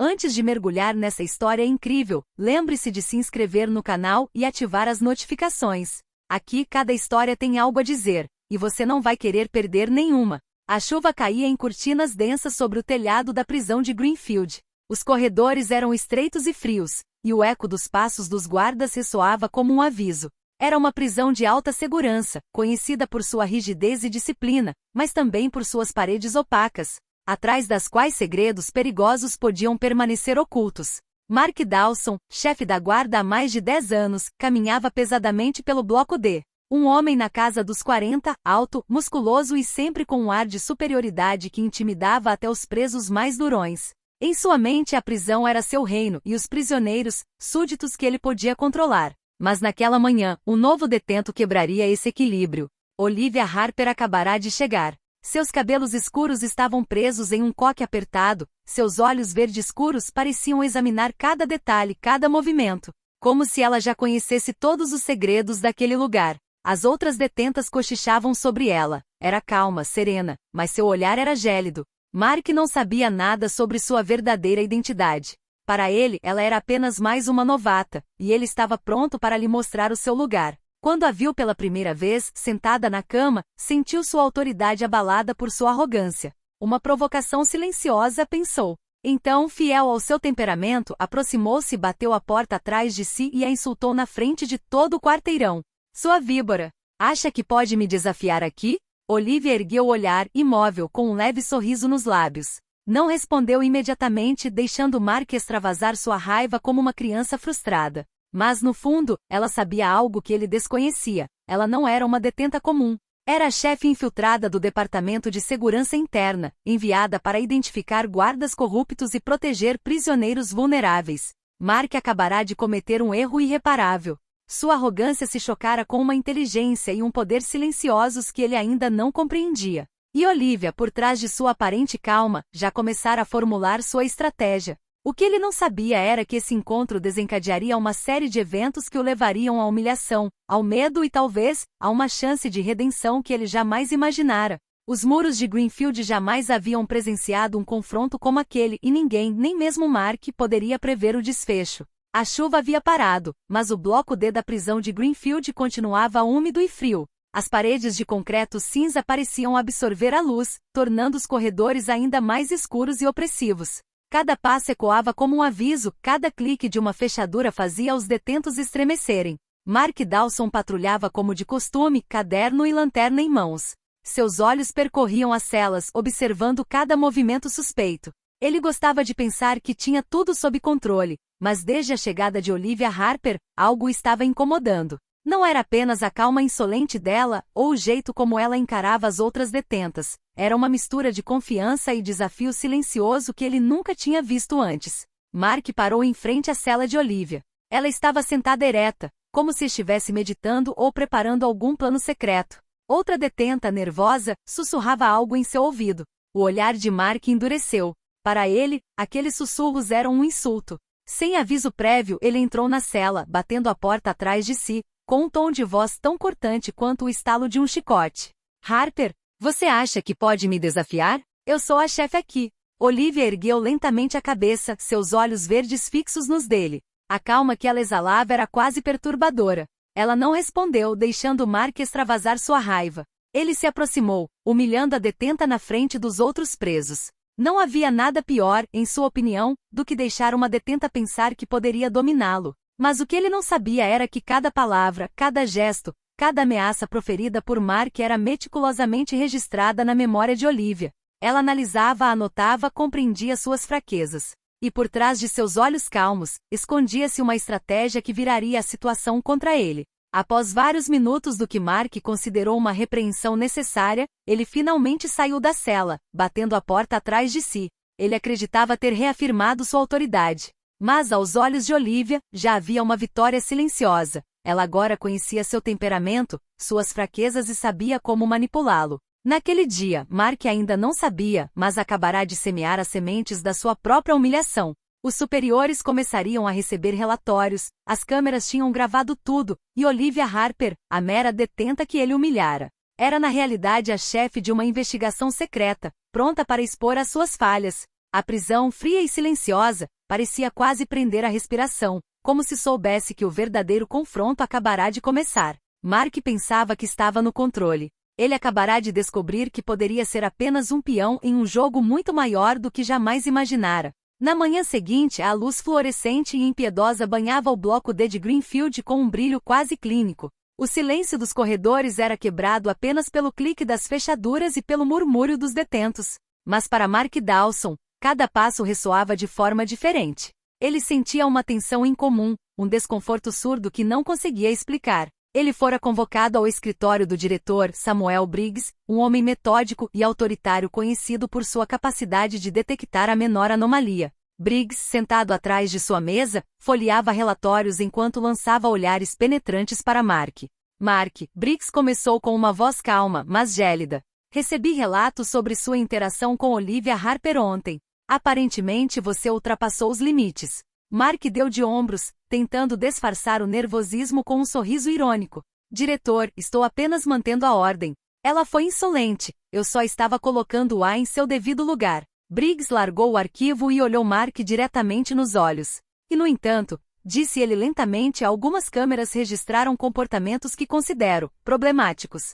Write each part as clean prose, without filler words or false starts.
Antes de mergulhar nessa história incrível, lembre-se de se inscrever no canal e ativar as notificações. Aqui cada história tem algo a dizer, e você não vai querer perder nenhuma. A chuva caía em cortinas densas sobre o telhado da prisão de Greenfield. Os corredores eram estreitos e frios, e o eco dos passos dos guardas ressoava como um aviso. Era uma prisão de alta segurança, conhecida por sua rigidez e disciplina, mas também por suas paredes opacas, atrás das quais segredos perigosos podiam permanecer ocultos. Mark Dawson, chefe da guarda há mais de 10 anos, caminhava pesadamente pelo bloco D. Um homem na casa dos 40, alto, musculoso e sempre com um ar de superioridade que intimidava até os presos mais durões. Em sua mente a prisão era seu reino e os prisioneiros, súditos que ele podia controlar. Mas naquela manhã, um novo detento quebraria esse equilíbrio. Olivia Harper acabará de chegar. Seus cabelos escuros estavam presos em um coque apertado, seus olhos verde escuros pareciam examinar cada detalhe, cada movimento, como se ela já conhecesse todos os segredos daquele lugar. As outras detentas cochichavam sobre ela. Era calma, serena, mas seu olhar era gélido. Mark não sabia nada sobre sua verdadeira identidade. Para ele, ela era apenas mais uma novata, e ele estava pronto para lhe mostrar o seu lugar. Quando a viu pela primeira vez, sentada na cama, sentiu sua autoridade abalada por sua arrogância. Uma provocação silenciosa, pensou. Então, fiel ao seu temperamento, aproximou-se e bateu a porta atrás de si e a insultou na frente de todo o quarteirão. Sua víbora! Acha que pode me desafiar aqui? Olivia ergueu o olhar, imóvel, com um leve sorriso nos lábios. Não respondeu imediatamente, deixando Mark extravasar sua raiva como uma criança frustrada. Mas no fundo, ela sabia algo que ele desconhecia. Ela não era uma detenta comum. Era a chefe infiltrada do Departamento de Segurança Interna, enviada para identificar guardas corruptos e proteger prisioneiros vulneráveis. Mark acabará de cometer um erro irreparável. Sua arrogância se chocara com uma inteligência e um poder silenciosos que ele ainda não compreendia. E Olivia, por trás de sua aparente calma, já começara a formular sua estratégia. O que ele não sabia era que esse encontro desencadearia uma série de eventos que o levariam à humilhação, ao medo e talvez, a uma chance de redenção que ele jamais imaginara. Os muros de Greenfield jamais haviam presenciado um confronto como aquele e ninguém, nem mesmo Mark, poderia prever o desfecho. A chuva havia parado, mas o bloco D da prisão de Greenfield continuava úmido e frio. As paredes de concreto cinza pareciam absorver a luz, tornando os corredores ainda mais escuros e opressivos. Cada passo ecoava como um aviso, cada clique de uma fechadura fazia os detentos estremecerem. Mark Dawson patrulhava como de costume, caderno e lanterna em mãos. Seus olhos percorriam as celas, observando cada movimento suspeito. Ele gostava de pensar que tinha tudo sob controle, mas desde a chegada de Olivia Harper, algo o estava incomodando. Não era apenas a calma insolente dela, ou o jeito como ela encarava as outras detentas. Era uma mistura de confiança e desafio silencioso que ele nunca tinha visto antes. Mark parou em frente à cela de Olivia. Ela estava sentada ereta, como se estivesse meditando ou preparando algum plano secreto. Outra detenta, nervosa, sussurrava algo em seu ouvido. O olhar de Mark endureceu. Para ele, aqueles sussurros eram um insulto. Sem aviso prévio, ele entrou na cela, batendo a porta atrás de si, com um tom de voz tão cortante quanto o estalo de um chicote. Harper, você acha que pode me desafiar? Eu sou a chefe aqui. Olivia ergueu lentamente a cabeça, seus olhos verdes fixos nos dele. A calma que ela exalava era quase perturbadora. Ela não respondeu, deixando Mark extravasar sua raiva. Ele se aproximou, humilhando a detenta na frente dos outros presos. Não havia nada pior, em sua opinião, do que deixar uma detenta pensar que poderia dominá-lo. Mas o que ele não sabia era que cada palavra, cada gesto, cada ameaça proferida por Mark era meticulosamente registrada na memória de Olivia. Ela analisava, anotava, compreendia suas fraquezas. E por trás de seus olhos calmos, escondia-se uma estratégia que viraria a situação contra ele. Após vários minutos do que Mark considerou uma repreensão necessária, ele finalmente saiu da cela, batendo a porta atrás de si. Ele acreditava ter reafirmado sua autoridade. Mas aos olhos de Olivia, já havia uma vitória silenciosa. Ela agora conhecia seu temperamento, suas fraquezas e sabia como manipulá-lo. Naquele dia, Mark ainda não sabia, mas acabará de semear as sementes da sua própria humilhação. Os superiores começariam a receber relatórios, as câmeras tinham gravado tudo, e Olivia Harper, a mera detenta que ele humilhara, era na realidade a chefe de uma investigação secreta, pronta para expor as suas falhas. A prisão, fria e silenciosa, parecia quase prender a respiração, como se soubesse que o verdadeiro confronto acabará de começar. Mark pensava que estava no controle. Ele acabará de descobrir que poderia ser apenas um peão em um jogo muito maior do que jamais imaginara. Na manhã seguinte, a luz fluorescente e impiedosa banhava o bloco D de Greenfield com um brilho quase clínico. O silêncio dos corredores era quebrado apenas pelo clique das fechaduras e pelo murmúrio dos detentos. Mas para Mark Dawson, cada passo ressoava de forma diferente. Ele sentia uma tensão incomum, um desconforto surdo que não conseguia explicar. Ele fora convocado ao escritório do diretor, Samuel Briggs, um homem metódico e autoritário conhecido por sua capacidade de detectar a menor anomalia. Briggs, sentado atrás de sua mesa, folheava relatórios enquanto lançava olhares penetrantes para Mark. Mark, Briggs começou com uma voz calma, mas gélida. Recebi relatos sobre sua interação com Olivia Harper ontem. Aparentemente você ultrapassou os limites. Mark deu de ombros, tentando disfarçar o nervosismo com um sorriso irônico. Diretor, estou apenas mantendo a ordem. Ela foi insolente, eu só estava colocando-a em seu devido lugar. Briggs largou o arquivo e olhou Mark diretamente nos olhos. E no entanto, disse ele lentamente, algumas câmeras registraram comportamentos que considero problemáticos.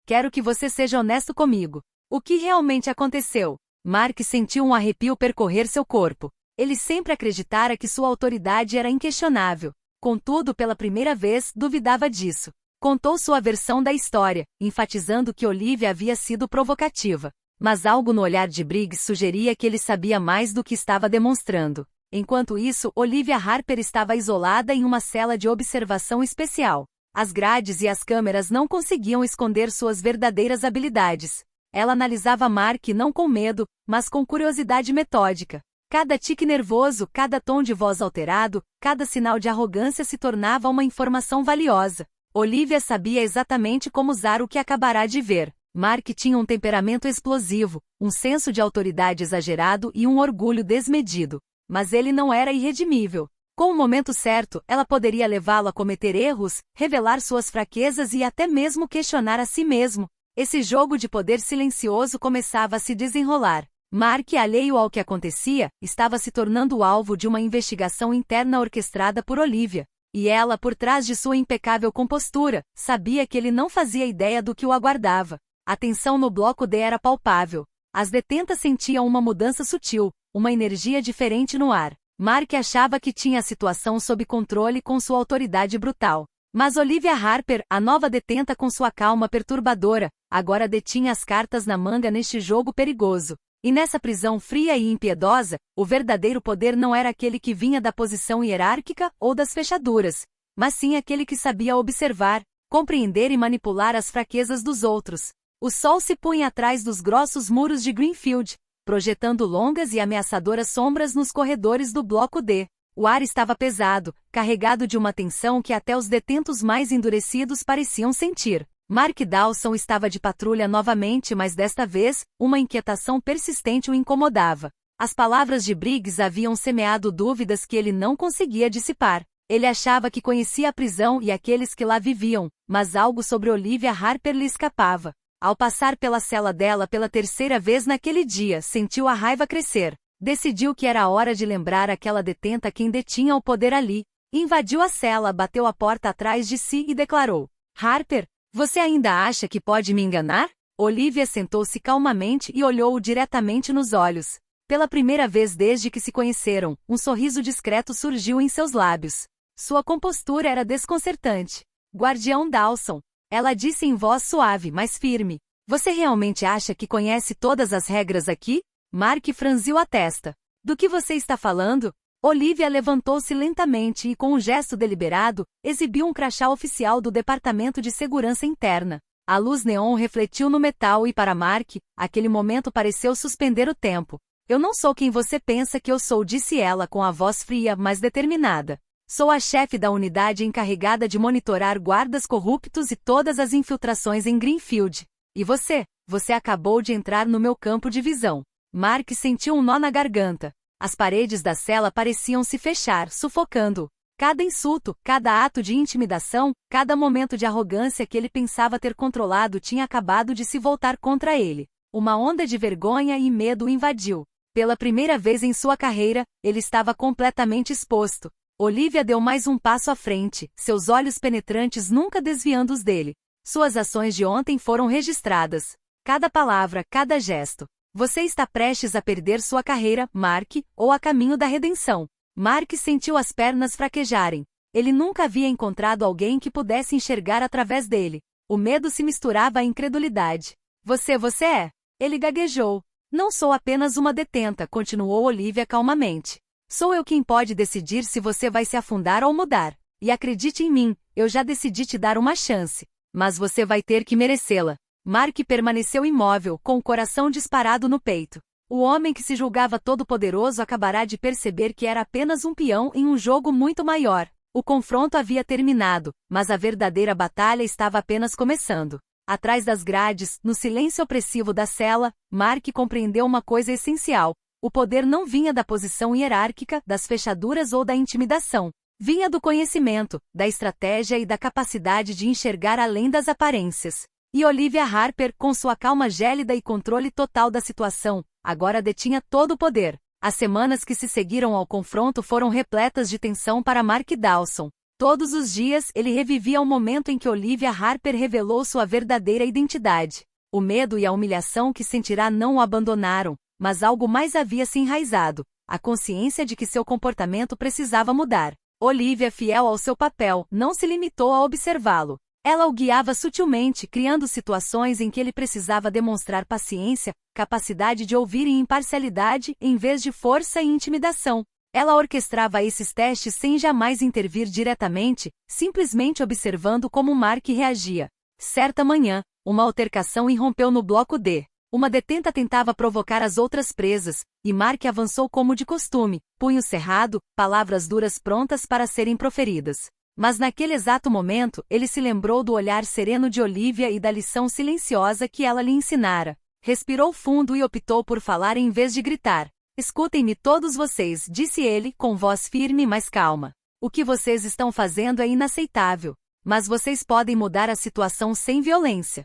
Quero que você seja honesto comigo. O que realmente aconteceu? Mark sentiu um arrepio percorrer seu corpo. Ele sempre acreditara que sua autoridade era inquestionável. Contudo, pela primeira vez, duvidava disso. Contou sua versão da história, enfatizando que Olivia havia sido provocativa. Mas algo no olhar de Briggs sugeria que ele sabia mais do que estava demonstrando. Enquanto isso, Olivia Harper estava isolada em uma cela de observação especial. As grades e as câmeras não conseguiam esconder suas verdadeiras habilidades. Ela analisava Mark não com medo, mas com curiosidade metódica. Cada tique nervoso, cada tom de voz alterado, cada sinal de arrogância se tornava uma informação valiosa. Olivia sabia exatamente como usar o que acabará de ver. Mark tinha um temperamento explosivo, um senso de autoridade exagerado e um orgulho desmedido. Mas ele não era irredimível. Com o momento certo, ela poderia levá-lo a cometer erros, revelar suas fraquezas e até mesmo questionar a si mesmo. Esse jogo de poder silencioso começava a se desenrolar. Mark, alheio ao que acontecia, estava se tornando alvo de uma investigação interna orquestrada por Olivia. E ela, por trás de sua impecável compostura, sabia que ele não fazia ideia do que o aguardava. A tensão no bloco D era palpável. As detentas sentiam uma mudança sutil, uma energia diferente no ar. Mark achava que tinha a situação sob controle com sua autoridade brutal. Mas Olivia Harper, a nova detenta com sua calma perturbadora, agora detinha as cartas na manga neste jogo perigoso. E nessa prisão fria e impiedosa, o verdadeiro poder não era aquele que vinha da posição hierárquica ou das fechaduras, mas sim aquele que sabia observar, compreender e manipular as fraquezas dos outros. O sol se punha atrás dos grossos muros de Greenfield, projetando longas e ameaçadoras sombras nos corredores do bloco D. O ar estava pesado, carregado de uma tensão que até os detentos mais endurecidos pareciam sentir. Mark Dawson estava de patrulha novamente, mas desta vez, uma inquietação persistente o incomodava. As palavras de Briggs haviam semeado dúvidas que ele não conseguia dissipar. Ele achava que conhecia a prisão e aqueles que lá viviam, mas algo sobre Olivia Harper lhe escapava. Ao passar pela cela dela pela terceira vez naquele dia, sentiu a raiva crescer. Decidiu que era a hora de lembrar aquela detenta quem detinha o poder ali. Invadiu a cela, bateu a porta atrás de si e declarou: Harper, você ainda acha que pode me enganar? Olivia sentou-se calmamente e olhou-o diretamente nos olhos. Pela primeira vez desde que se conheceram, um sorriso discreto surgiu em seus lábios. Sua compostura era desconcertante. Guardião Dawson. Ela disse em voz suave, mas firme. Você realmente acha que conhece todas as regras aqui? Mark franziu a testa. Do que você está falando? Olivia levantou-se lentamente e, com um gesto deliberado, exibiu um crachá oficial do Departamento de Segurança Interna. A luz neon refletiu no metal e, para Mark, aquele momento pareceu suspender o tempo. Eu não sou quem você pensa que eu sou, disse ela com a voz fria, mas determinada. Sou a chefe da unidade encarregada de monitorar guardas corruptos e todas as infiltrações em Greenfield. E você? Você acabou de entrar no meu campo de visão. Mark sentiu um nó na garganta. As paredes da cela pareciam se fechar, sufocando-o. Cada insulto, cada ato de intimidação, cada momento de arrogância que ele pensava ter controlado tinha acabado de se voltar contra ele. Uma onda de vergonha e medo o invadiu. Pela primeira vez em sua carreira, ele estava completamente exposto. Olivia deu mais um passo à frente, seus olhos penetrantes nunca desviando-os dele. Suas ações de ontem foram registradas. Cada palavra, cada gesto. Você está prestes a perder sua carreira, Mark, ou a caminho da redenção. Mark sentiu as pernas fraquejarem. Ele nunca havia encontrado alguém que pudesse enxergar através dele. O medo se misturava à incredulidade. Você é? Ele gaguejou. Não sou apenas uma detenta, continuou Olivia calmamente. Sou eu quem pode decidir se você vai se afundar ou mudar. E acredite em mim, eu já decidi te dar uma chance. Mas você vai ter que merecê-la. Mark permaneceu imóvel, com o coração disparado no peito. O homem que se julgava todo-poderoso acabará de perceber que era apenas um peão em um jogo muito maior. O confronto havia terminado, mas a verdadeira batalha estava apenas começando. Atrás das grades, no silêncio opressivo da cela, Mark compreendeu uma coisa essencial. O poder não vinha da posição hierárquica, das fechaduras ou da intimidação. Vinha do conhecimento, da estratégia e da capacidade de enxergar além das aparências. E Olivia Harper, com sua calma gélida e controle total da situação, agora detinha todo o poder. As semanas que se seguiram ao confronto foram repletas de tensão para Mark Dawson. Todos os dias, ele revivia o momento em que Olivia Harper revelou sua verdadeira identidade. O medo e a humilhação que sentirá não o abandonaram, mas algo mais havia se enraizado, a consciência de que seu comportamento precisava mudar. Olivia, fiel ao seu papel, não se limitou a observá-lo. Ela o guiava sutilmente, criando situações em que ele precisava demonstrar paciência, capacidade de ouvir e imparcialidade, em vez de força e intimidação. Ela orquestrava esses testes sem jamais intervir diretamente, simplesmente observando como Mark reagia. Certa manhã, uma altercação irrompeu no bloco D. Uma detenta tentava provocar as outras presas, e Mark avançou como de costume, punho cerrado, palavras duras prontas para serem proferidas. Mas naquele exato momento, ele se lembrou do olhar sereno de Olivia e da lição silenciosa que ela lhe ensinara. Respirou fundo e optou por falar em vez de gritar. Escutem-me todos vocês, disse ele, com voz firme mas calma. O que vocês estão fazendo é inaceitável. Mas vocês podem mudar a situação sem violência.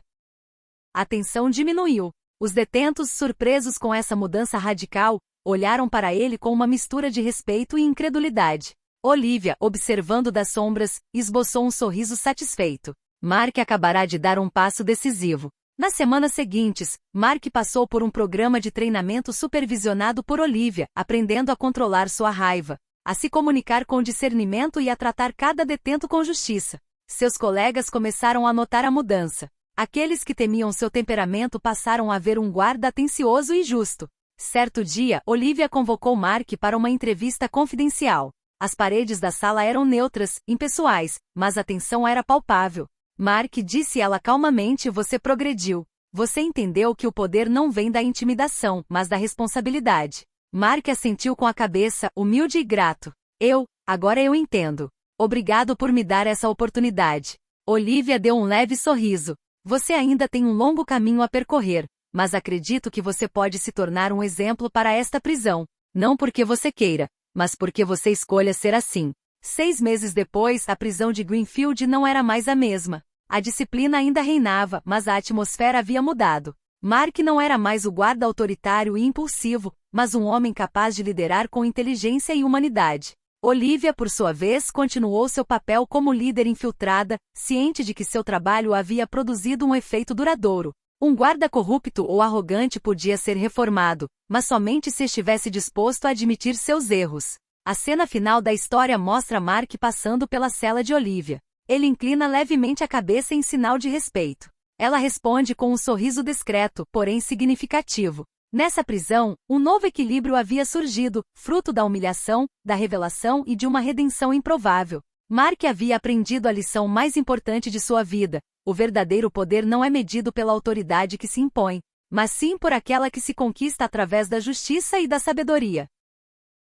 A tensão diminuiu. Os detentos, surpresos com essa mudança radical, olharam para ele com uma mistura de respeito e incredulidade. Olivia, observando das sombras, esboçou um sorriso satisfeito. Mark acabará de dar um passo decisivo. Nas semanas seguintes, Mark passou por um programa de treinamento supervisionado por Olivia, aprendendo a controlar sua raiva, a se comunicar com discernimento e a tratar cada detento com justiça. Seus colegas começaram a notar a mudança. Aqueles que temiam seu temperamento passaram a ver um guarda atencioso e justo. Certo dia, Olivia convocou Mark para uma entrevista confidencial. As paredes da sala eram neutras, impessoais, mas a tensão era palpável. Mark, disse ela calmamente, você progrediu. Você entendeu que o poder não vem da intimidação, mas da responsabilidade. Mark assentiu com a cabeça, humilde e grato. Agora eu entendo. Obrigado por me dar essa oportunidade. Olivia deu um leve sorriso. Você ainda tem um longo caminho a percorrer, mas acredito que você pode se tornar um exemplo para esta prisão. Não porque você queira, mas porque você escolha ser assim. 6 meses depois, a prisão de Greenfield não era mais a mesma. A disciplina ainda reinava, mas a atmosfera havia mudado. Mark não era mais o guarda autoritário e impulsivo, mas um homem capaz de liderar com inteligência e humanidade. Olivia, por sua vez, continuou seu papel como líder infiltrada, ciente de que seu trabalho havia produzido um efeito duradouro. Um guarda corrupto ou arrogante podia ser reformado, mas somente se estivesse disposto a admitir seus erros. A cena final da história mostra Mark passando pela cela de Olivia. Ele inclina levemente a cabeça em sinal de respeito. Ela responde com um sorriso discreto, porém significativo. Nessa prisão, um novo equilíbrio havia surgido, fruto da humilhação, da revelação e de uma redenção improvável. Mark havia aprendido a lição mais importante de sua vida. O verdadeiro poder não é medido pela autoridade que se impõe, mas sim por aquela que se conquista através da justiça e da sabedoria.